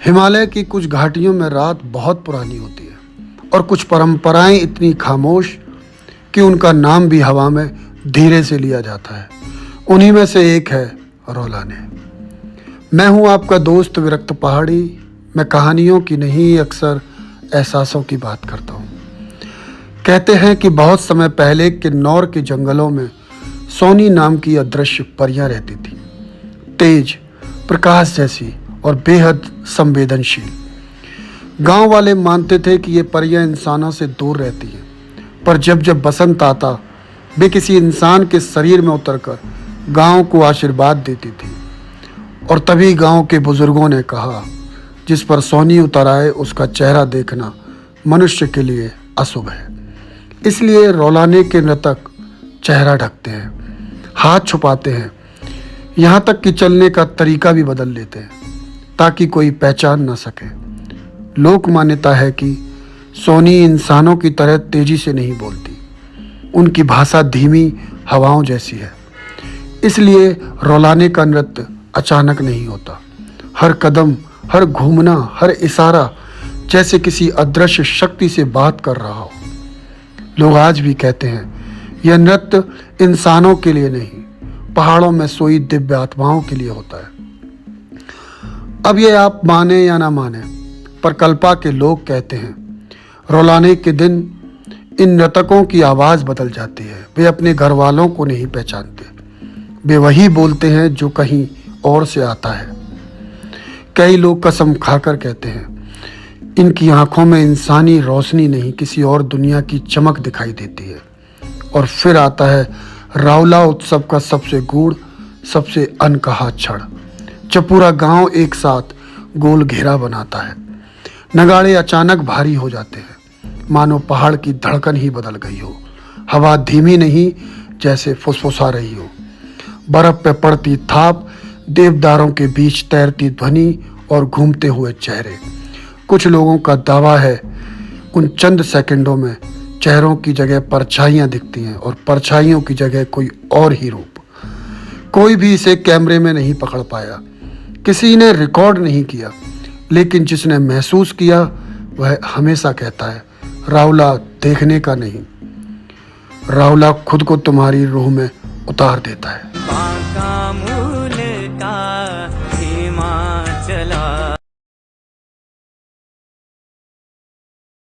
हिमालय की कुछ घाटियों में रात बहुत पुरानी होती है और कुछ परंपराएं इतनी खामोश कि उनका नाम भी हवा में धीरे से लिया जाता है। उन्हीं में से एक है रौलाने। मैं हूं आपका दोस्त विरक्त पहाड़ी। मैं कहानियों की नहीं, अक्सर एहसासों की बात करता हूं। कहते हैं कि बहुत समय पहले किन्नौर के जंगलों में सोनी नाम की अदृश्य परियां रहती थी, तेज, प्रकाश जैसी और बेहद संवेदनशील। गांव वाले मानते थे कि ये परियां इंसानों से दूर रहती हैं, पर जब जब बसंत आता वे किसी इंसान के शरीर में उतरकर गांव को आशीर्वाद देती थी। और तभी गांव के बुजुर्गों ने कहा, जिस पर सोनी उतर आए उसका चेहरा देखना मनुष्य के लिए अशुभ है। इसलिए रौलाने के नृतक चेहरा ढकते हैं, हाथ छुपाते हैं, यहाँ तक कि चलने का तरीका भी बदल लेते हैं ताकि कोई पहचान न सके। लोक मान्यता है कि सोनी इंसानों की तरह तेजी से नहीं बोलती, उनकी भाषा धीमी हवाओं जैसी है। इसलिए रौलाने का नृत्य अचानक नहीं होता। हर कदम, हर घूमना, हर इशारा जैसे किसी अदृश्य शक्ति से बात कर रहा हो। लोग आज भी कहते हैं यह नृत्य इंसानों के लिए नहीं, पहाड़ों में सोई दिव्य आत्माओं के लिए होता है। अब ये आप माने या ना माने, पर कल्पा के लोग कहते हैं रौलाने के दिन इन नर्तकों की आवाज़ बदल जाती है। वे अपने घर वालों को नहीं पहचानते, वे वही बोलते हैं जो कहीं और से आता है। कई लोग कसम खाकर कहते हैं इनकी आंखों में इंसानी रोशनी नहीं, किसी और दुनिया की चमक दिखाई देती है। और फिर आता है रावला उत्सव का सबसे गूढ़, सबसे अनकहा क्षण, जब पूरा गांव एक साथ गोल घेरा बनाता है। नगाड़े अचानक भारी हो जाते हैं, मानो पहाड़ की धड़कन ही बदल गई हो। हवा धीमी नहीं, जैसे फुसफुसा रही हो। बर्फ पे पड़ती थाप, देवदारों के बीच तैरती ध्वनि और घूमते हुए चेहरे। कुछ लोगों का दावा है उन चंद सेकंडों में चेहरों की जगह परछाइयाँ दिखती हैं और परछाइयों की जगह कोई और ही रूप। कोई भी इसे कैमरे में नहीं पकड़ पाया, किसी ने रिकॉर्ड नहीं किया, लेकिन जिसने महसूस किया वह हमेशा कहता है रावला देखने का नहीं, रावला खुद को तुम्हारी रूह में उतार देता है।